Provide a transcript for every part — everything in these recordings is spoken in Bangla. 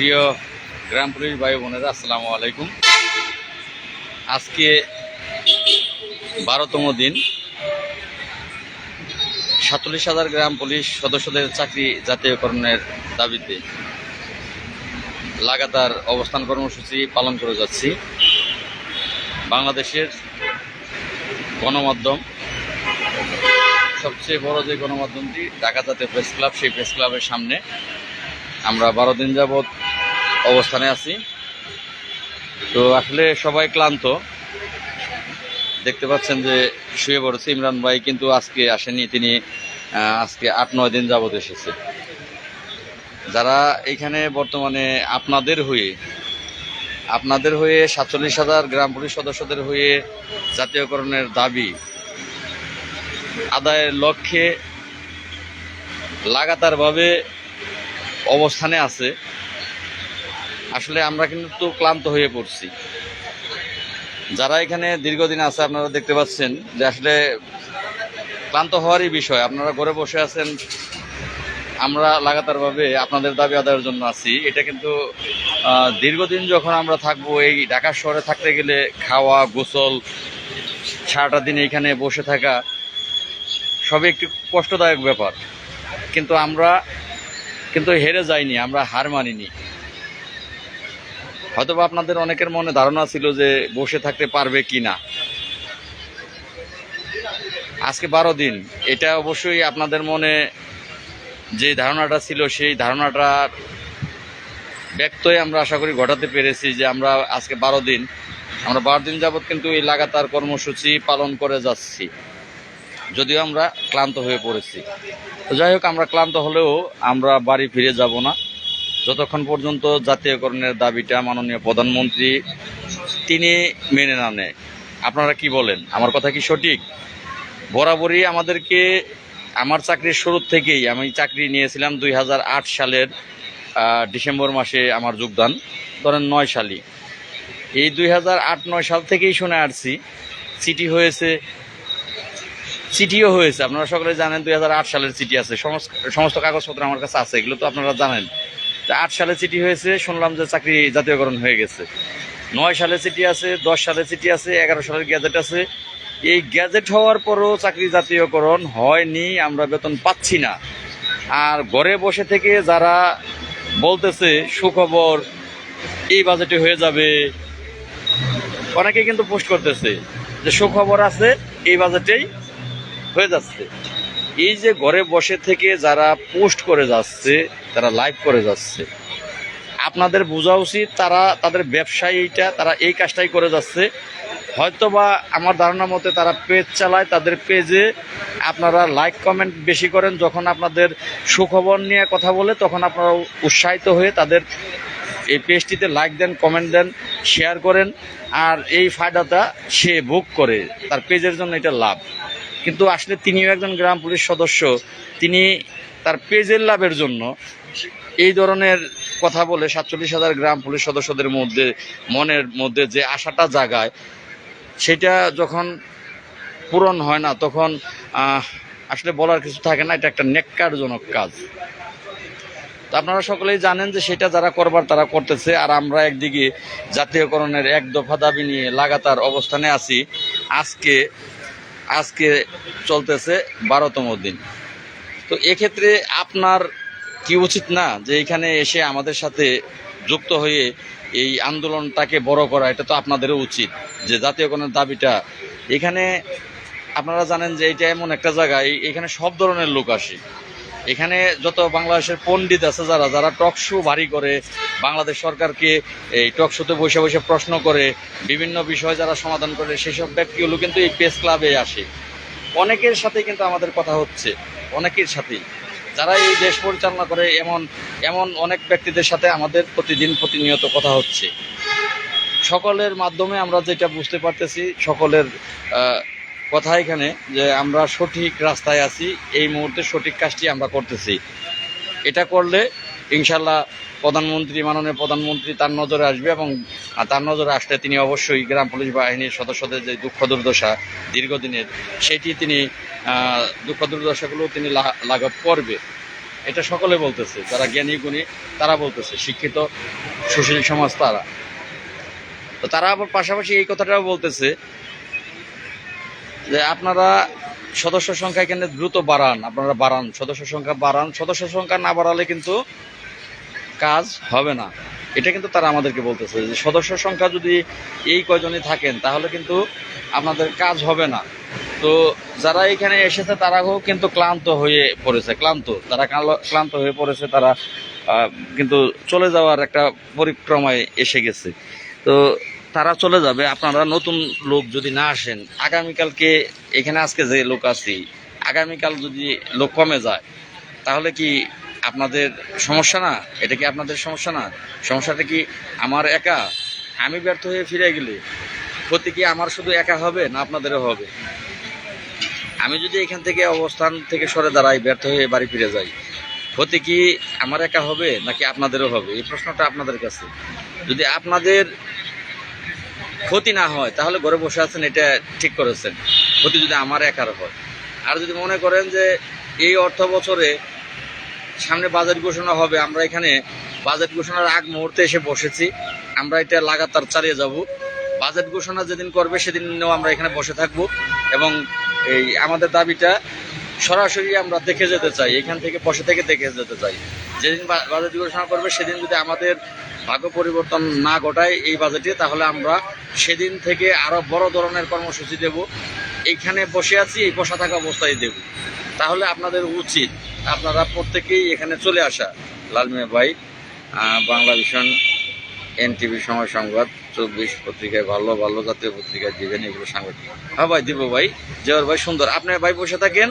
প্রিয় গ্রাম পুলিশ ভাই বোনেরা, আসসালামু আলাইকুম। আজকে 12তম দিন। 47,000 গ্রাম পুলিশ সদস্যদের চাকরি জাতীয়করণের দাবিতে লাগাতার অবস্থান কর্মসূচি পালন করে যাচ্ছি। বাংলাদেশের গণমাধ্যম, সবচেয়ে বড় যে গণমাধ্যমটি ঢাকা জাতীয় প্রেস ক্লাব, সেই প্রেস ক্লাবের সামনে আমরা 12 দিন যাবৎ অবস্থানে আছি। তো আসলে সবাই ক্লান্ত, দেখতে পাচ্ছেন যে শুয়ে পড়েছে। ইমরান ভাই কিন্তু আজকে আসেনি, তিনি আজকে 8-9 দিন যাবৎ এসেছে। যারা এখানে বর্তমানে আপনাদের হয়ে 47,000 গ্রাম পুলিশ সদস্যদের হয়ে জাতীয়করণের দাবি আদায়ের লক্ষ্যে লাগাতারভাবে অবস্থানে আছে, আসলে আমরা কিন্তু ক্লান্ত হয়ে পড়ছি। যারা এখানে দীর্ঘদিন আছে, আপনারা দেখতে পাচ্ছেন যে আসলে ক্লান্ত হওয়ারই বিষয়। আপনারা ঘরে বসে আছেন, আমরা লাগাতারভাবে আপনাদের দাবি আদায়ের জন্য আছি। এটা কিন্তু দীর্ঘদিন যখন আমরা থাকবো, এই ঢাকা শহরে থাকতে গেলে খাওয়া, গোসল, সারাটা দিন এইখানে বসে থাকা সবই একটি কষ্টদায়ক ব্যাপার। কিন্তু আমরা হেরে যাইনি, আমরা হার মানিনি। হয়তোবা আপনাদের অনেকের মনে ধারণা ছিল যে বসে থাকতে পারবে কি না। আজকে 12 দিন, এটা অবশ্যই আপনাদের মনে যে ধারণাটা ছিল, সেই ধারণাটা ব্যক্তই আমরা আশা করি ঘটাতে পেরেছি। যে আমরা আজকে 12 দিন যাবৎ কিন্তু এই লাগাতার কর্মসূচি পালন করে যাচ্ছি, যদিও আমরা ক্লান্ত হয়ে পড়েছি। তো যাই হোক, আমরা ক্লান্ত হলেও আমরা বাড়ি ফিরে যাব না যতক্ষণ পর্যন্ত জাতীয়করণের দাবিটা মাননীয় প্রধানমন্ত্রী তিনি মেনে না নেয়। আপনারা কি বলেন? আমার কথা কি সঠিক? বরাবরই আমাদেরকে, আমার চাকরির শুরু থেকেই, আমি চাকরি নিয়েছিলাম 2008 সালের ডিসেম্বর মাসে আমার যোগদান, ধরেন 9 সালই। এই 2008-9 সাল থেকেই শুনে আসছি, চিঠিও হয়েছে। আপনারা সকলে জানেন 2008 সালের চিঠি আছে, সমস্ত কাগজপত্র আমার কাছে আছে, এগুলো তো আপনারা জানেন। 8 সালে চিঠি হয়েছে, শুনলাম যে চাকরি জাতীয়করণ হয়ে গেছে। 9 সালে চিঠি আছে, 10 সালে চিঠি আছে, 11 সালের গ্যাজেট আছে। এই গ্যাজেট হওয়ার পরও চাকরি জাতীয়করণ হয়নি, আমরা বেতন পাচ্ছি না। আর ঘরে বসে থেকে যারা বলতেছে সুখবর, এই বাজেটে হয়ে যাবে, অনেকে কিন্তু পোস্ট করতেছে যে সুখবর আছে, এই বাজেটেই হয়ে যাচ্ছে। এই যে ঘরে বসে থেকে যারা পোস্ট করে যাচ্ছে, তারা লাইভ করে যাচ্ছে, আপনাদের বোঝা উচিত তারা তাদের ব্যবসায়ী, তারা এই কাজটাই করে যাচ্ছে। হয়তোবা আমার ধারণা মতে তারা পেজ চালায়, তাদের পেজে আপনারা লাইক কমেন্ট বেশি করেন। যখন আপনাদের সুখবর নিয়ে কথা বলে, তখন আপনারা উৎসাহিত হয়ে তাদের এই পেজটিতে লাইক দেন, কমেন্ট দেন, শেয়ার করেন। আর এই ফায়দাটা সে ভোগ করে, তার পেজের জন্য এটা লাভ। কিন্তু আসলে তিনিও একজন গ্রাম পুলিশ সদস্য, তিনি তার পেজের লাভের জন্য এই ধরনের কথা বলে 47,000 গ্রাম পুলিশ সদস্যদের মনের মধ্যে যে আশাটা জাগায়, সেটা যখন পূরণ হয় না, তখন আসলে বলার কিছু থাকে না। এটা একটা ন্যাক্কারজনক কাজ। তো আপনারা সকলেই জানেন যে সেটা যারা করবার তারা করতেছে। আর আমরা একদিকে জাতীয়করণের এক দফা দাবি নিয়ে লাগাতার অবস্থানে আছি। আজকে চলতেছে 12তম দিন। তো এক্ষেত্রে আপনার কি উচিত না যে এখানে এসে আমাদের সাথে যুক্ত হয়ে এই আন্দোলনটাকে বড় করা? এটা তো আপনাদেরও উচিত যে জাতীয়করণের দাবিটা, এখানে আপনারা জানেন যে এটা এমন একটা জায়গায়, এখানে সব ধরনের লোক আসে। এখানে যত বাংলাদেশের পণ্ডিত আছে, যারা টক শো ভারী করে, বাংলাদেশ সরকারকে এই টক শোতে বসে বসে প্রশ্ন করে, বিভিন্ন বিষয় যারা সমাধান করে, সেসব ব্যক্তিগুলো কিন্তু এই প্রেস ক্লাবে আসে। অনেকের সাথে কিন্তু আমাদের কথা হচ্ছে, অনেকের সাথেই যারা এই দেশ পরিচালনা করে, এমন অনেক ব্যক্তিদের সাথে আমাদের প্রতিনিয়ত কথা হচ্ছে। সকলের মাধ্যমে আমরা যেটা বুঝতে পারতেছি, সকলের কথা এখানে যে আমরা সঠিক রাস্তায় আছি, এই মুহূর্তে সঠিক কাজটি আমরা করতেছি। এটা করলে ইনশাল্লাহ মাননীয় প্রধানমন্ত্রী তার নজরে আসবে, এবং তার নজরে আসলে তিনি অবশ্যই গ্রাম পুলিশ বাহিনীর সদস্যদের যে দুঃখ দুর্দশা দীর্ঘদিনের, সেটি তিনি দুঃখ দুর্দশাগুলো তিনি লাঘব করবে। এটা সকলে বলতেছে, যারা জ্ঞানী গুণী তারা বলতেছে, শিক্ষিত সুশীল সমাজ তারা। তো তারা আবার পাশাপাশি এই কথাটাও বলতেছে যে আপনারা সদস্য সংখ্যা এখানে দ্রুত বাড়ান, আপনারা বাড়ান, সদস্য সংখ্যা বাড়ান, সদস্য সংখ্যা না বাড়ালে কিন্তু কাজ হবে না। এটা কিন্তু তারা আমাদেরকে বলতেছে যে সদস্য সংখ্যা যদি এই কয়জনই থাকেন তাহলে কিন্তু আপনাদের কাজ হবে না। তো যারা এখানে এসেছে তারাও কিন্তু ক্লান্ত হয়ে পড়েছে, তারা ক্লান্ত হয়ে পড়েছে, তারা কিন্তু চলে যাওয়ার একটা পরিক্রমায় এসে গেছে। তো তারা চলে যাবে, আপনারা নতুন লোক যদি না আসেন, আগামীকালকে এখানে আজকে যে লোক আছি, আগামীকাল যদি লোক কমে যায় তাহলে কি আপনাদের সমস্যা না? এটা কি আপনাদের সমস্যা না? সমস্যাটা কি আমার একা? আমি ব্যর্থ হয়ে ফিরে গেলে ক্ষতি কি আমার শুধু একা হবে না আপনাদেরও হবে? আমি যদি এখান থেকে অবস্থান থেকে সরে দাঁড়াই, ব্যর্থ হয়ে বাড়ি ফিরে যাই, ক্ষতি কি আমার একা হবে নাকি আপনাদেরও হবে? এই প্রশ্নটা আপনাদের কাছে। যদি আপনাদের ক্ষতি না হয় তাহলে ঘরে বসে আছেন, এটা ঠিক করেছেন। ক্ষতি যদি আমার একার হয়, আর যদি মনে করেন যে এই অর্থ বছরে সামনে বাজেট ঘোষণা হবে, আমরা এখানে বাজেট ঘোষণার আগ মুহূর্তে এসে বসেছি, আমরা এটা লাগাতার চালিয়ে যাব। বাজেট ঘোষণা যেদিন করবে সেদিনও আমরা এখানে বসে থাকব এবং এই আমাদের দাবিটা সরাসরি আমরা দেখে যেতে চাই, এখান থেকে বসে থেকে দেখে যেতে চাই। যেদিন বাজেট ঘোষণা করবে সেদিন যদি আমাদের ভাগ্য পরিবর্তন না ঘটায় এই বাজেটে, তাহলে আমরা সেদিন থেকে আরো বড় ধরনের কর্মসূচি দেব। এইখানে বসে আছি, এই বসা থাকা অবস্থায় দেব। তাহলে আপনাদের উচিত আপনারা প্রত্যেকেই এখানে চলে আসা। লালমিয়া ভাই, বাংলা ভিশন, এনটিভি, সময় সংবাদ, 24 পত্রিকায়, ভালো ভালো জাতীয় পত্রিকায় দিবেন এগুলো সাংবাদিক। হ্যাঁ ভাই, দিব ভাই, জয়ের ভাই, সুন্দর। আপনি ভাই বসে থাকেন,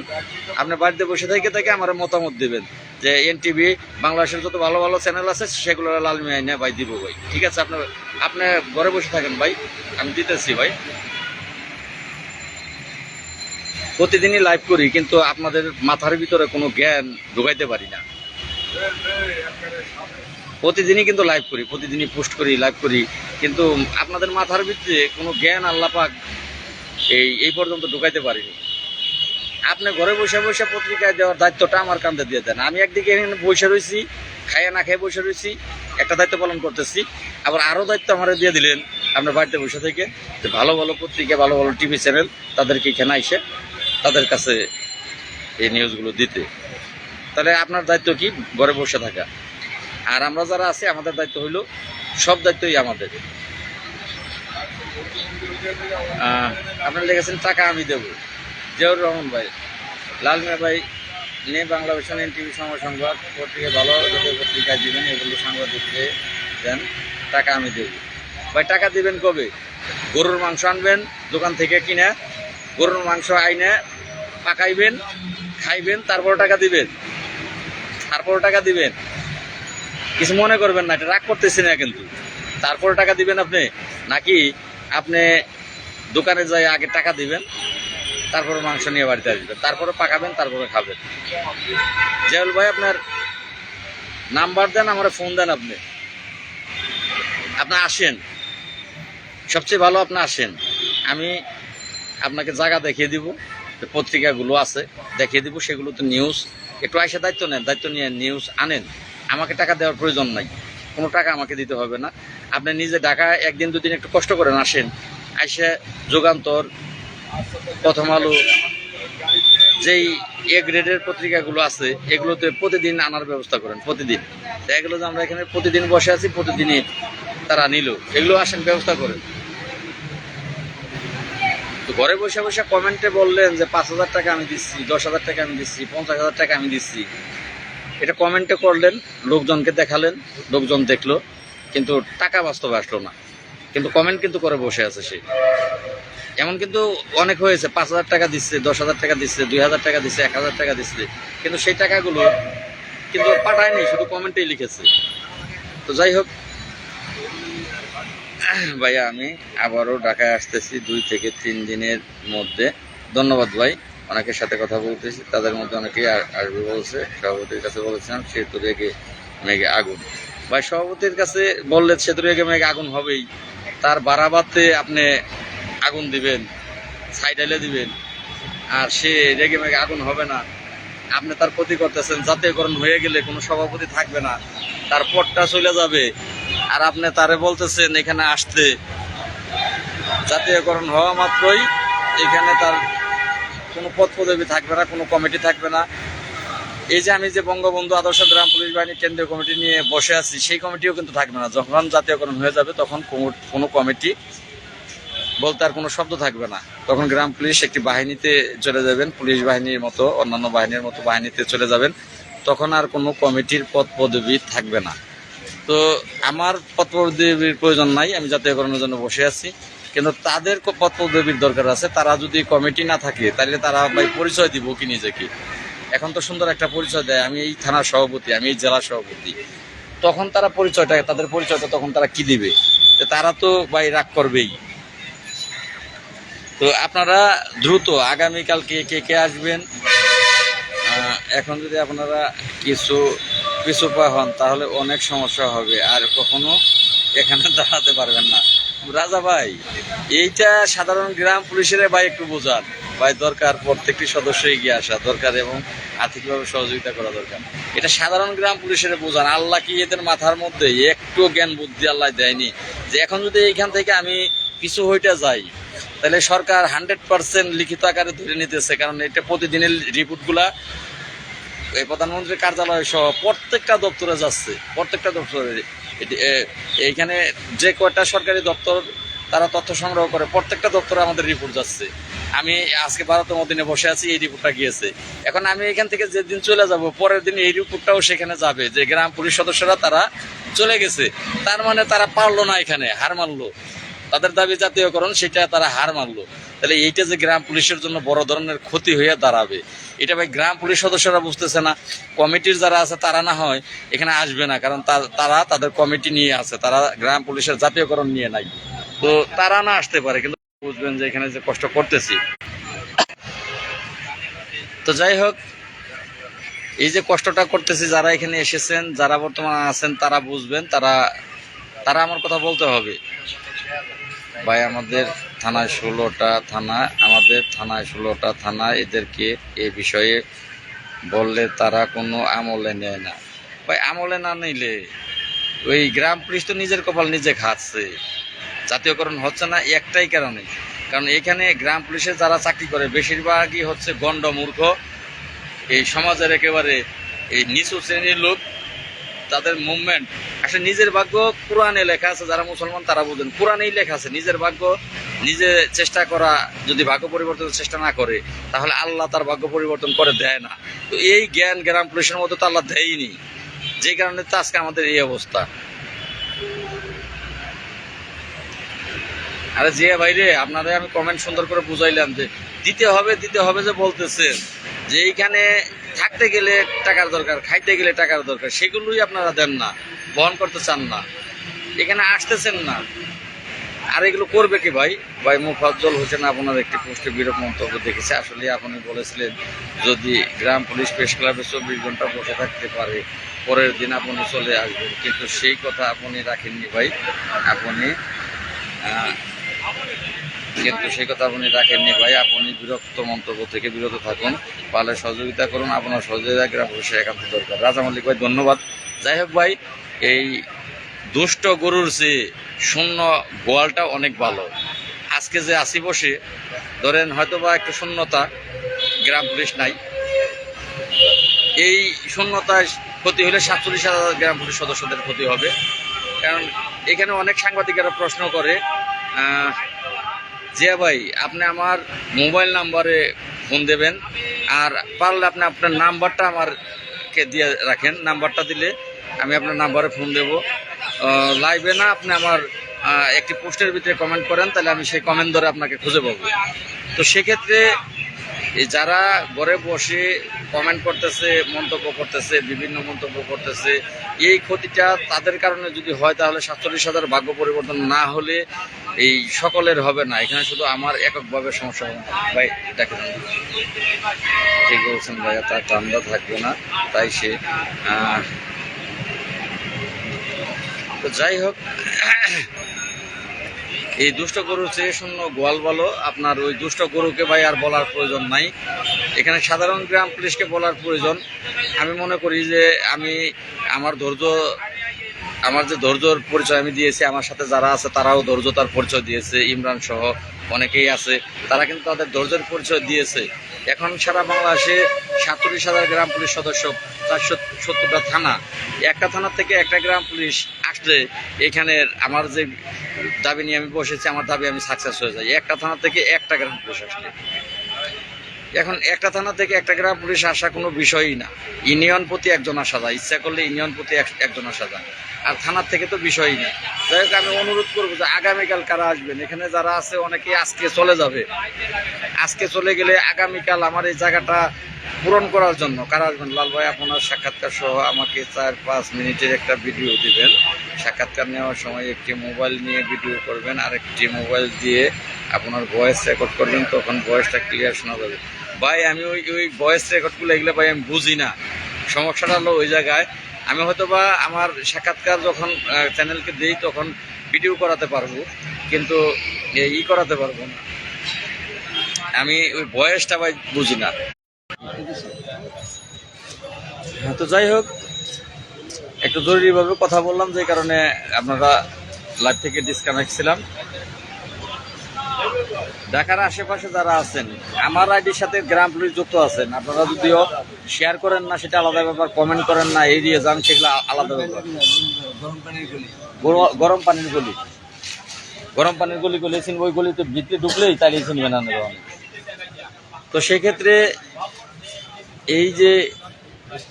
আপনার বাড়িতে বসে থেকে আমার মতামত দিবেন যে এনটিভি, বাংলাদেশের যত ভালো ভালো চ্যানেল আছে সেগুলো লালমিয়া নিয়ে ভাই দিব ভাই। ঠিক আছে, আপনি ঘরে বসে থাকেন ভাই, আমি দিতেছি ভাই। প্রতিদিনই লাইভ করি কিন্তু আপনাদের মাথার ভিতরে কোনো জ্ঞান ঢুকাইতে পারি না। প্রতিদিনই কিন্তু লাইভ করি, প্রতিদিনই পোস্ট করি, লাইভ করি, কিন্তু আপনাদের মাথার ভিতরে কোনো জ্ঞান আল্লাহ পাক এই পর্যন্ত ঢুকাইতে পারিনি। আপনি ঘরে বসে বসে পত্রিকায় দেওয়ার দায়িত্বটা আমার কাঁধে দিয়ে দেন। আমি একদিকে এখানে বসে রয়েছি, খাইয়া না খেয়ে বসে রয়েছি, একটা দায়িত্ব পালন করতেছি, আবার আরও দায়িত্ব আমার দিয়ে দিলেন আপনার বাড়িতে বসে থেকে যে ভালো ভালো পত্রিকা, ভালো ভালো টিভি চ্যানেল, তাদেরকে এখানে এসে তাদের কাছে এই নিউজগুলো দিতে। তাহলে আপনার দায়িত্ব কি? ঘরে বসে থাকা। আর আমরা যারা আছি আমাদের দায়িত্ব হইল, সব দায়িত্বই আমাদের। আপনারা লিখেছেন টাকা আমি দেব, জিয়াউর রহমান ভাই, লালমিয়া ভাই নিয়ে বাংলা ভিশন, এনটিভি, সময় সংবাদ পত্রিকা, ভালো পত্রিকায় দিবেন, এগুলো সাংবাদিককে দেন, টাকা আমি দেব। ভাই টাকা দিবেন কবে? গরুর মাংস আনবেন দোকান থেকে কিনে, গরুর মাংস আইনে পাকাইবেন, খাইবেন, তারপর টাকা দিবেন, কিছু মনে করবেন না, এটা রাগ করতেছি না কিন্তু। তারপর টাকা দিবেন আপনি, নাকি আপনি দোকানে যাই আগে টাকা দিবেন, তারপরে মাংস নিয়ে বাড়িতে আসবেন, তারপরে পাকাবেন, তারপরে খাবেন? জিয়াউল ভাই আপনার নাম্বার দেন, আমার ফোন দেন, আপনি আসেন, সবচেয়ে ভালো আপনি আসেন, আমি আপনাকে জায়গা দেখিয়ে দিব, পত্রিকাগুলো আছে দেখিয়ে দিব, সেগুলো তো নিউজ, একটু আইসা দায়িত্ব নেন, দায়িত্ব নিয়ে নিউজ আনেন। আমাকে টাকা দেওয়ার প্রয়োজন নাই, কোনো টাকা আমাকে দিতে হবে না। আপনি নিজে ঢাকায় একদিন দুদিন একটু কষ্ট করেন, আসেন, আইসা যুগান্তর, প্রথম আলো, যেই এ গ্রেডের পত্রিকাগুলো আছে এগুলোতে প্রতিদিন আনার ব্যবস্থা করেন, প্রতিদিন। এগুলো যে আমরা এখানে প্রতিদিন বসে আছি, প্রতিদিনই তারা নিল, এগুলো আসেন, ব্যবস্থা করেন। তো ঘরে বসে বসে কমেন্টে বললেন যে 5,000 টাকা আমি দিচ্ছি, 10,000 টাকা আমি দিচ্ছি, 50,000 টাকা আমি দিচ্ছি, এটা কমেন্টে করলেন, লোকজনকে দেখালেন, লোকজন দেখলো, কিন্তু টাকা বাস্তবে আসলো না, কিন্তু কমেন্ট কিন্তু করে বসে আছে সে। এমন কিন্তু অনেক হয়েছে, 5,000 টাকা দিচ্ছে, 10,000 টাকা দিচ্ছে, 2,000 টাকা দিচ্ছে, 1,000 টাকা দিচ্ছে, কিন্তু সেই টাকাগুলো কিন্তু পাঠায়নি, শুধু কমেন্টেই লিখেছে। তো যাই হোক ভাইয়া, আমি আবারও ঢাকায় আসতেছি 2 থেকে 3 দিনের মধ্যে। ধন্যবাদ ভাই, অনেকের সাথে কথা বলতেছি, তাদের মধ্যে অনেকেই আসবে বলছে। সভাপতির কাছে বলেছিলাম সেতু রেগে মেঘে আগুন। ভাই সভাপতির কাছে বললে সেতু রেগে মেঘে আগুন হবেই, তার বাড়াবাতে আপনি আগুন দিবেন, সাইডাইলে দিবেন, আর সে রেগে মেঘে আগুন হবে না, আপনি তার ক্ষতি করতেছেন। জাতীয়করণ হয়ে গেলে কোনো সভাপতি থাকবে না, তার পদটা চলে যাবে, আর আপনি তারে বলতেছেন এখানে আসতে। জাতীয়করণ হওয়া মাত্রই এখানে তার কোনো পদ পদবি থাকবে না, কোনো কমিটি থাকবে না। এই যে আমি যে বঙ্গবন্ধু আদর্শ গ্রাম পুলিশ বাহিনী কেন্দ্রীয় কমিটি নিয়ে বসে আছি, সেই কমিটিও কিন্তু থাকবে না। যখন জাতীয়করণ হয়ে যাবে তখন কোনো কমিটি বলতে আর কোনো শব্দ থাকবে না। তখন গ্রাম পুলিশ একটি বাহিনীতে চলে যাবেন, পুলিশ বাহিনীর মতো অন্যান্য বাহিনীর মতো বাহিনীতে চলে যাবেন। তখন আর কোনো কমিটির পদ পদবি থাকবে না। তো আমার পদ পদবির প্রয়োজন নাই, আমি জাতীয়করণের জন্য বসে আছি। কিন্তু তাদের পদ পদবির দরকার আছে। তারা যদি কমিটি না থাকে তাহলে তারা ভাই পরিচয় দিব কি নিজেকে? এখন তো সুন্দর একটা পরিচয় দেয়, আমি এই থানার সভাপতি, আমি এই জেলা সভাপতি। তখন তারা পরিচয়টা, তাদের পরিচয়টা তখন তারা কি দিবে? তারা তো ভাই রাগ করবেই। তো আপনারা দ্রুত আগামীকালকে কে কে আসবেন, এখন যদি আপনারা কিছু পা হন তাহলে অনেক সমস্যা হবে, আর কখনো এখানে দাঁড়াতে পারবেন না। রাজা ভাই, এইটা সাধারণ গ্রাম পুলিশের ভাই একটু বোঝান ভাই, দরকার প্রত্যেকটি সদস্য এগিয়ে আসা দরকার এবং আর্থিকভাবে সহযোগিতা করা দরকার। এটা সাধারণ গ্রাম পুলিশের বোঝান। আল্লাহ কি এদের মাথার মধ্যে একটু জ্ঞান বুদ্ধি আল্লাহ দেয়নি যে এখন যদি এইখান থেকে আমি কিছু হইতে যাই তাহলে সরকার 100% লিখিত আকারে ধরে নিতেছে? কারণ এটা প্রতিদিনের রিপোর্টগুলা এই প্রধানমন্ত্রীর কার্যালয় সহ প্রত্যেকটা দপ্তরে যাচ্ছে, প্রত্যেকটা দপ্তরে। এইখানে যে কয়টা সরকারি দপ্তর তারা তথ্য সংগ্রহ করে, প্রত্যেকটা দপ্তরে আমাদের রিপোর্ট যাচ্ছে। আমি আজকে 12তম দিনে বসে আছি, এই রিপোর্টটা গিয়েছে। এখন আমি এখান থেকে যেদিন চলে যাব পরের দিন এই রিপোর্টটাও সেখানে যাবে যে গ্রাম পুলিশ সদস্যরা তারা চলে গেছে। তার মানে তারা পারলো না, এখানে হার মানলো। তাদের দাবি জাতীয়করণ, সেটা তারা হার মানলো। তাহলে এইটা যে গ্রাম পুলিশের জন্য বড় ধরনের ক্ষতি হয়ে দাঁড়াবে, এটা ভাই গ্রাম পুলিশ সদস্যরা বুঝতেছে না। কমিটির যারা আছে তারা না হয় এখানে আসবে না, কারণ তারা তাদের কমিটি নিয়ে আছে, তারা গ্রাম পুলিশের জাতীয়করণ নিয়ে নাই। তো তারা না আসতে পারে, কিন্তু বুঝবেন যে এখানে যে কষ্ট করতেছি। তো যাই হোক, এই যে কষ্টটা করতেছি, যারা এখানে এসেছেন, যারা বর্তমানে আছেন তারা বুঝবেন, তারা আমার কথা বলতে হবে। ভাই আমাদের থানায় 16টা থানা, আমাদের থানায় 16টা থানা, এদেরকে এ বিষয়ে বললে তারা কোনো আমলে নেয় না। ভাই আমলে না নিলে ওই গ্রাম পুলিশ তো নিজের কপাল নিজে খাচ্ছে। জাতীয়করণ হচ্ছে না একটাই কারণে, কারণ এখানে গ্রাম পুলিশে যারা চাকরি করে বেশিরভাগই হচ্ছে গণ্ড মূর্খ, এই সমাজের একেবারে এই নিচু শ্রেণীর লোক। তাদের মুভমেন্ট আসলে নিজের ভাগ্য কোরআনে লেখা আছে, যারা মুসলমান তারা বুঝেন, কোরআনেই লেখা আছে নিজের ভাগ্য নিজে চেষ্টা করা। যদি ভাগ্য পরিবর্তনের চেষ্টা না করে তাহলে আল্লাহ তার ভাগ্য পরিবর্তন করে দেয় না। তো এই জ্ঞান গ্রাম পুলিশের মধ্যে তো আল্লাহ দেয়নি, যে কারণে তো আজকে আমাদের এই অবস্থা। আরে যে ভাইরে, আপনাদের আমি কমেন্ট সুন্দর করে বুঝাইলাম যে দিতে হবে যে বলতেছেন যে এইখানে থাকতে গেলে টাকার দরকার, খাইতে গেলে টাকার দরকার, সেগুলোই আপনারা দেন না, বহন করতে চান না, এখানে আসতেছেন না। আর এগুলো করবে কি ভাই? ভাই মোফাজ্জল হোসেন আপনার একটি পোস্টে বিরূপ মন্তব্য দেখেছে। আসলে আপনি বলেছিলেন যদি গ্রাম পুলিশ প্রেস ক্লাবে 24 ঘন্টা বসে থাকতে পারে পরের দিন আপনি চলে আসবেন, কিন্তু সেই কথা আপনি রাখেননি ভাই। আপনি আপনি বিরক্ত মন্তব্য থেকে বিরত থাকুন, পালে সহযোগিতা করুন, আপনার সহযোগিতা গ্রাম পুলিশের একান্ত দরকার। রাজা মল্লিক ভাই ধন্যবাদ। যাই হোক ভাই, এই দুষ্ট গরুর চেয়ে শূন্য গোয়ালটা অনেক ভালো। আজকে যে আসি বসে ধরেন হয়তো বা একটু শূন্যতা, গ্রাম পুলিশ নাই, এই শূন্যতায় ক্ষতি হলে 47,000 গ্রাম পুলিশ সদস্যদের ক্ষতি হবে। কারণ এখানে অনেক সাংবাদিকেরা প্রশ্ন করে যে ভাই আপনি আমার মোবাইল নাম্বারে ফোন দেবেন, আর পারলে আপনি আপনার নাম্বারটা আমারকে দিয়ে রাখেন, নাম্বারটা দিলে আমি আপনার নাম্বারে ফোন দেব। লাইভে না, আপনি আমার একটি পোস্টের ভিতরে কমেন্ট করেন, তাহলে আমি সেই কমেন্ট ধরে আপনাকে খুঁজে পাবো। তো সেক্ষেত্রে যারা ঘরে বসে কমেন্ট করতেছে, মন্তব্য করতেছে, বিভিন্ন মন্তব্য করতেছে, এই ক্ষতিটা তাদের কারণে যদি হয় তাহলে 47,000 ভাগ্য পরিবর্তন না হলে এই সকলের হবে না, এখানে শুধু আমার এককভাবে সমস্যা হবে না। ভাই দেখেন, ঠিক বলছেন ভাইয়া, তার ঠান্ডা থাকবে না, তাই সে তো যাই হোক, এই দুষ্ট গরুর চেয়ে শূন্য গোয়াল বলো। আপনার ওই দুষ্ট গরুকে ভাই আর বলার প্রয়োজন নাই। এখানে সাধারণ গ্রাম পুলিশকে বলার প্রয়োজন। আমি মনে করি যে আমার যে ধৈর্যর পরিচয় আমি দিয়েছি, আমার সাথে যারা আছে তারাও ধৈর্যতার পরিচয় দিয়েছে, ইমরান সহ অনেকেই আছে, তারা কিন্তু তাদের ধৈর্যের পরিচয় দিয়েছে। এখন সারা বাংলাদেশে 47,000 গ্রাম পুলিশ সদস্য, 470টা থানা, একটা থানার থেকে একটা গ্রাম পুলিশ আসলে এখানের আমার যে দাবি নিয়ে আমি বসেছি, আমার দাবি আমি সাকসেস হয়ে যাই। একটা থানা থেকে একটা গ্রাম পুলিশ আসলে, এখন একটা থানা থেকে একটা গ্রাম পুলিশ আসা কোনো বিষয়ই না। ইউনিয়ন প্রতি একজন আসা যায়, ইচ্ছা করলে ইউনিয়ন প্রতি একজন আসা যায়, আর থানার থেকে তো বিষয়ই না। যাই হোক, আমি অনুরোধ করবো যে আগামীকাল কারা আসবেন, এখানে যারা আছে অনেকেই আজকে চলে যাবে। আজকে চলে গেলে আগামীকাল আমার এই জায়গাটা পূরণ করার জন্য কারা আসবেন? লাল ভাই আপনার সাক্ষাৎকার সহ আমাকে 4-5 মিনিটের একটা ভিডিও দিবেন। সাক্ষাৎকার নেওয়ার সময় একটি মোবাইল নিয়ে ভিডিও করবেন, আর একটি মোবাইল দিয়ে আপনার ভয়েস রেকর্ড করবেন, তখন ভয়েসটা ক্লিয়ার শোনা যাবে। ভাই আমি ওই ভয়েস রেকর্ডগুলো এগুলো ভাই আমি বুঝি না। সমস্যাটা হলো ওই জায়গায়, আমি হয়তো বা আমার সাক্ষাৎকার যখন চ্যানেলকে দিই তখন ভিডিও করাতে পারবো, কিন্তু করাতে পারবো না। আমি ওই ভয়েসটা ভাই বুঝি না। তো যাই হোক, একটু জরুরিভাবে কথা বললাম, যে কারণে আপনারা লাইভ থেকে ডিসকানেক্ট ছিলাম। ঢাকার আশেপাশে যারা আছেন, আমার আইডির সাথে গ্রাম পুলিশ যুক্ত আছেন, আপনারা যদিও শেয়ার করেন না সেটা আলাদা ব্যাপার, কমেন্ট করেন না, এড়িয়ে যান সেগুলো আলাদা ব্যাপার। গরম পানির গলি গলিয়েছেন, ওই গলিতে ভিতরে ঢুকলেই তাড়িয়ে চিনবেন না। তো সেক্ষেত্রে এই যে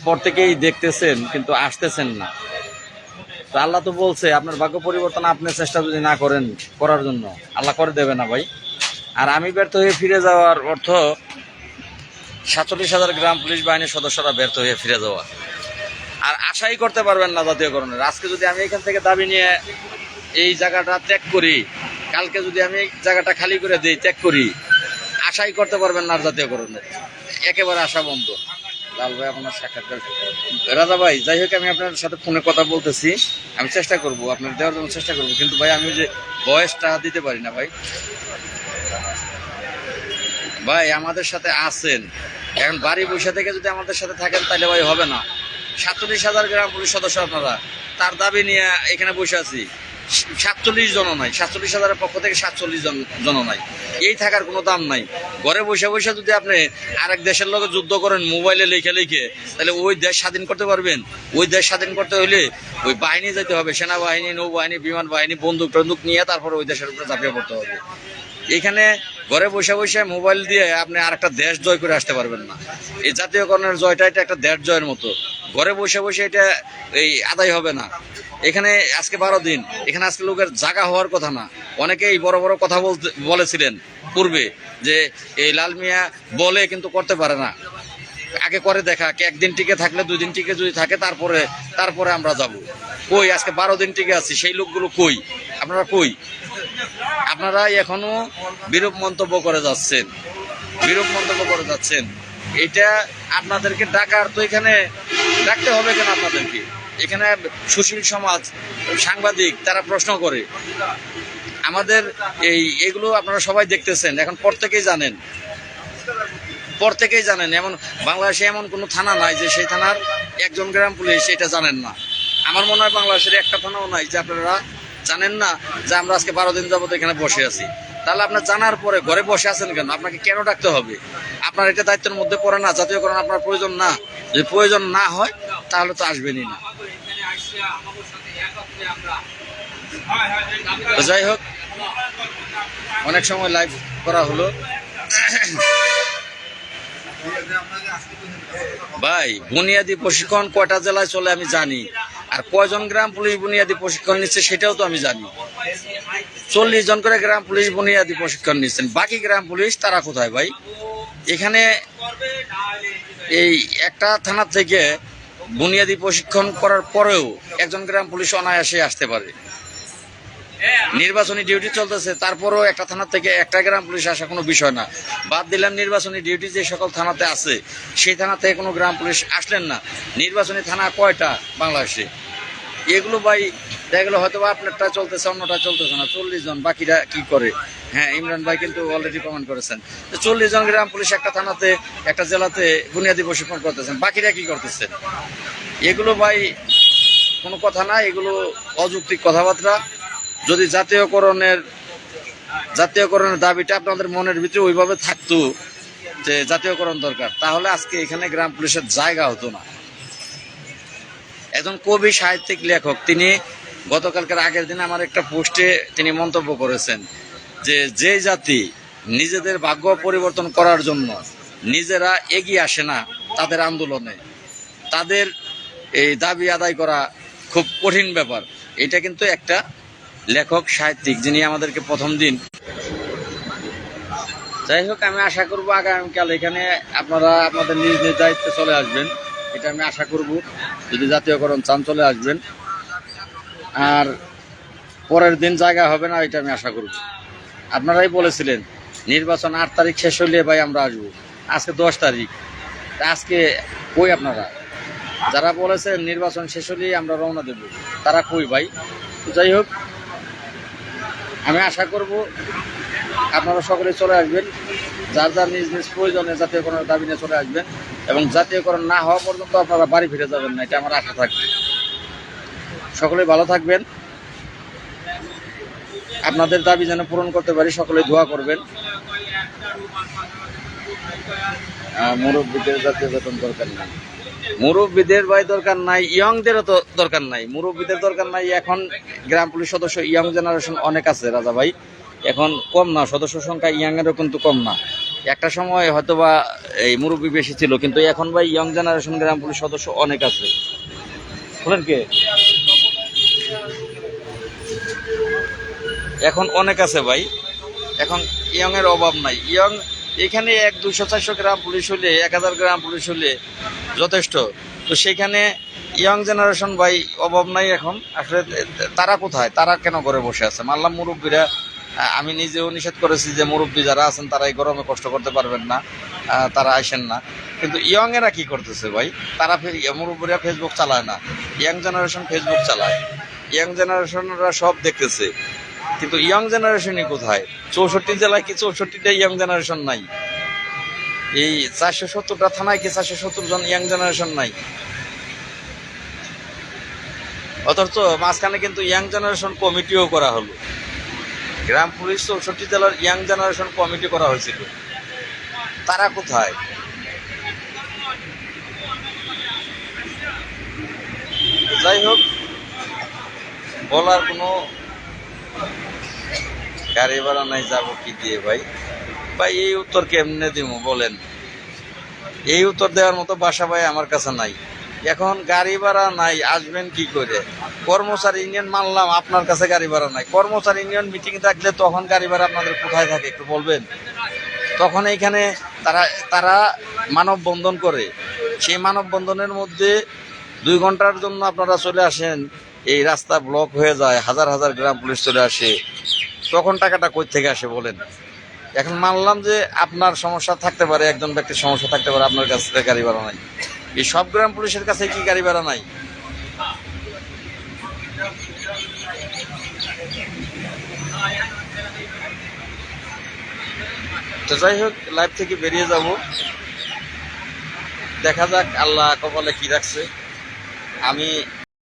পর থেকেই দেখতেছেন কিন্তু আসতেছেন না, তো আল্লাহ তো বলছে আপনার ভাগ্য পরিবর্তন আপনি চেষ্টা যদি না করেন করার জন্য, আল্লাহ করে দেবে না ভাই। আর আমি ব্যর্থ হয়ে ফিরে যাওয়ার অর্থ 47,000 গ্রাম পুলিশ বাহিনীর সদস্যরা ব্যর্থ হয়ে ফিরে যাওয়া, আর আশাই করতে পারবেন না জাতীয়করণের। আজকে যদি আমি এখান থেকে দাবি নিয়ে এই জায়গাটা ত্যাগ করি, কালকে যদি আমি এই জায়গাটা খালি করে দিই, ত্যাগ করি, আশাই করতে পারবেন না জাতীয়করণের, একেবারে আশা বন্ধ। লাল ভাই আপনার সাক্ষাৎকার। রাজা ভাই, যাই হোক, আমি আপনার সাথে ফোনে কথা বলতেছি, আমি চেষ্টা করব আপনার দেওয়ার জন্য চেষ্টা করব, কিন্তু ভাই আমি যে ভয়েসটা দিতে পারি না ভাই। ভাই আমাদের সাথে আছেন, এখন বাড়ি বসে থেকে যদি আমাদের সাথে থাকেন তাহলে ভাই হবে না। 47,000 গ্রাম পুলিশ সদস্য আপনারা, তার দাবি নিয়ে এখানে বসে আছি। 47 জন নাই, 47,000-এর পক্ষ থেকে 47 জন নাই, এই থাকার কোনো দাম নাই। ঘরে বসে বসে যদি আপনি আরেক দেশের লোক যুদ্ধ করেন মোবাইলে লিখে, তাহলে ওই দেশ স্বাধীন করতে পারবেন? ওই দেশ স্বাধীন করতে হলে ওই বাহিনী যেতে হবে, সেনাবাহিনী, নৌবাহিনী, বিমান বাহিনী, বন্দুক নিয়ে তারপরে ওই দেশের উপরে ঝাঁপিয়ে পড়তে হবে। এখানে ঘরে বসে বসে মোবাইল দিয়ে আপনি আর একটা দেশ জয় করে আসতে পারবেন না। এই জাতীয়করণের জয়টা এটা একটা দেশ জয়ের মতো, ঘরে বসে বসে এটা আদায় হবে না। এখানে আজকে 12 দিন, এখানে আজকে লোকের জায়গা হওয়ার কথা না। অনেকেই বড় বড় কথা বলেছিলেন পূর্বে যে এই লাল মিয়া বলে কিন্তু করতে পারে না, আগে করে দেখা, একদিন টিকে থাকলে 2 দিন টিকে যদি থাকে তারপরে আমরা যাব। কই আজকে 12 দিন টিকে আছি, সেই লোকগুলো কই? আপনারা কই? আপনারা এখনো বিরূপ মন্তব্য করে যাচ্ছেন। এটা আপনাদেরকে ডাকার তো এখানে ডাকতে হবে কেন? আপনাদেরকে এখানে সুশীল সমাজ, সাংবাদিক, তারা প্রশ্ন করে আমাদের এগুলো আপনারা সবাই দেখতেছেন, এখন প্রত্যেকেই জানেন। এমন বাংলাদেশে এমন কোনো থানা নাই যে সেই থানার একজন গ্রাম পুলিশ এটা জানেন না। আমার মনে হয় বাংলাদেশের একটা থানাও নাই যে আপনারা জানেন না যে আমরা আজকে 12 দিন যাবত এখানে বসে আছি। তাহলে আপনার জানার পরে ঘরে বসে আছেন কেন? আপনাকে কেন ডাকতে হবে? আপনার এটা দায়িত্বের মধ্যে পড়ে না? জাতীয়করণ আপনার প্রয়োজন না? যদি প্রয়োজন না হয় তাহলে তো আসবেনই না। যাই হোক, অনেক সময় লাইভ করা হলো। ভাই বুনিয়াদী প্রশিক্ষণ কয়টা জেলায় চলে আমি জানি, আর কয়জন গ্রাম পুলিশ বুনিয়াদী প্রশিক্ষণ নিচ্ছে সেটাও তো আমি জানি। 40 জন করে গ্রাম পুলিশ বুনিয়াদী প্রশিক্ষণ নিচ্ছেন, বাকি গ্রাম পুলিশ তারা কোথায় ভাই? এখানে এই একটা থানা থেকে বুনিয়াদী প্রশিক্ষণ করার পরেও একজন গ্রাম পুলিশ অনায়াসে আসতে পারে। নির্বাচনী ডিউটি চলতেছে, তারপরেও একটা থানা থেকে একটা গ্রাম পুলিশ আসা কোনো বিষয় না। বাদ দিলাম নির্বাচনী ডিউটি যে সকল থানাতে আছে সেই থানা থেকে কোনো গ্রাম পুলিশ আসলেন না। নির্বাচনী থানা কয়টা বাংলাদেশে? এগুলো ভাই দেখা গেলো হয়তো বা আপনারটা চলতেছে, অন্যটা চলতেছে না, 40 জন, বাকিরা কি করে? হ্যাঁ, ইমরান ভাই কিন্তু অলরেডি কমেন্ট করেছেন, 40 জন গ্রাম পুলিশ একটা থানাতে, একটা জেলাতে বুনিয়াদী প্রশিক্ষণ করতেছেন, বাকিরা কি করতেছেন? এগুলো ভাই কোনো কথা না, এগুলো অযৌক্তিক কথাবার্তা। যদি জাতীয়করণের দাবিটা আপনাদের মনের ভিতরে ওইভাবে থাকতো যে জাতীয়করণ দরকার, তাহলে আজকে এখানে গ্রাম পুলিশের জায়গা হতো না। একজন কবি, সাহিত্যিক, লেখক, তিনি গতকালকের আগের দিন আমার একটা পোস্টে তিনি মন্তব্য করেছেন যে জাতি নিজেদের ভাগ্য পরিবর্তন করার জন্য নিজেরা এগিয়ে আসে না তাদের আন্দোলনে, তাদের এই দাবি আদায় করা খুব কঠিন ব্যাপার। এটা কিন্তু একটা লেখক, সাহিত্যিক, যিনি আমাদেরকে প্রথম দিন। যাই হোক, আমি আশা করবো আগামীকাল এখানে আপনারা আপনাদের নিজ নিজ দায়িত্বে চলে আসবেন, এটা আমি আশা করব। যদি জাতীয়করণ চান চলে আসবেন, আর পরের দিন জায়গা হবে না, এটা আমি আশা করব। আপনারাই বলেছিলেন নির্বাচন 8 তারিখ শেষ হইলে ভাই আমরা আসবো, আজকে 10 তারিখ, আজকে কই আপনারা? যারা বলেছেন নির্বাচন শেষ হলেই আমরা রওনা দেব, তারা কই ভাই? যাই হোক, আমি আশা করব আপনারা সকলে চলে আসবেন, যার যার নিজ নিজ প্রয়োজনে জাতীয়করণের দাবি নিয়ে চলে আসবেন, এবং জাতীয়করণ না হওয়া পর্যন্ত আপনারা বাড়ি ফিরে যাবেন না, এটা আমার আশা থাকবে। সকলে ভালো থাকবেন, আপনাদের দাবি যেন পূরণ করতে পারি, সকলে দোয়া করবেন। মুরব্বীদের জাতীয় বেতন দরকার নাই, মুরব্বীদের ভাই দরকার নাই, ইয়ংদেরও তো দরকার নাই, মুরব্বীদের দরকার নাই। এখন গ্রাম পুলিশ সদস্য ইয়ং জেনারেশন অনেক আছে রাজা ভাই, এখন কম না, সদস্য সংখ্যা ইয়াংয়েরও কিন্তু কম না। একটা সময় হয়তো বা এই মুরব্বী বেশি ছিল, কিন্তু এখন ভাই ইয়ং জেনারেশন গ্রাম পুলিশ সদস্য অনেক আছে। বলেন কে? এখন অনেক আছে ভাই, এখন ইয়ং এর অভাব নাই। ইয়ং এখানে 200-400 গ্রাম পুলিশ হলে, 1000 গ্রাম পুলিশ হলে যথেষ্ট। তো সেখানে ইয়ং জেনারেশন ভাই অভাব নাই এখন। আসলে তারা কোথায়? তারা কেন ঘরে বসে আছে? মানলাম মুরব্বীরা, আমি নিজেও নিষেধ করেছি যে মুরব্বী যারা আছেন তারা এই গরমে কষ্ট করতে পারবেন না, তারা আসেন না। কিন্তু ইয়ং এরা কি করতেছে ভাই? তারা মুরব্বীরা ফেসবুক চালায় না, ইয়ং জেনারেশন ফেসবুক চালায়। ইয়ং জেনারেশনরা সব দেখতেছে, কিন্তু ইয়ং জেনারেশনই কোথায়? 64 জেলায় কি 64টা ইয়ং জেনারেশন নাই? এই 470টা থানায় কি 470 জন ইয়ং জেনারেশন নাই? অথচ মাঝখানে কিন্তু ইয়াং জেনারেশন কমিটিও করা হলো, গ্রাম পুলিশ 64 জেলার ইয়াং জেনারেশন কমিটি করা হয়েছিল, তারা কোথায়? যাই হোক, বলার কোনো গাড়ি ভাড়া নাই, যাবো কি দিয়ে ভাই? ভাই এই উত্তর কেমনে দিব বলেন? এই উত্তর দেওয়ার মতো বাসা ভাই আমার কাছে নাই। এখন গাড়ি ভাড়া নাই, আসবেন কি করে? কর্মচারী ইউনিয়ন মানলাম, আপনার কাছে গাড়ি ভাড়া নাই। কর্মচারী ইউনিয়ন মিটিং থাকলে তখন গাড়ি ভাড়া আপনাদের কোথায় থাকে একটু বলবেন? তখন এইখানে তারা মানববন্ধন করে, সেই মানববন্ধনের মধ্যে 2 ঘন্টার জন্য আপনারা চলে আসেন, এই রাস্তা ব্লক হয়ে যায়, হাজার হাজার গ্রাম পুলিশ চলে আসে, তখন টাকাটা কই থেকে আসে বলেন? এখন মানলাম যে আপনার সমস্যা থাকতে পারে, একজন ব্যক্তির সমস্যা থাকতে পারে, আপনার কাছে গাড়ি ভাড়া নাই। এই সব গ্রাম পুলিশের কাছে কি গাড়ি ভাড়া নাই? তো যাই হোক, লাইভ থেকে বেরিয়ে যাব, দেখা যাক আল্লাহ কপালে কি রাখছে। আমি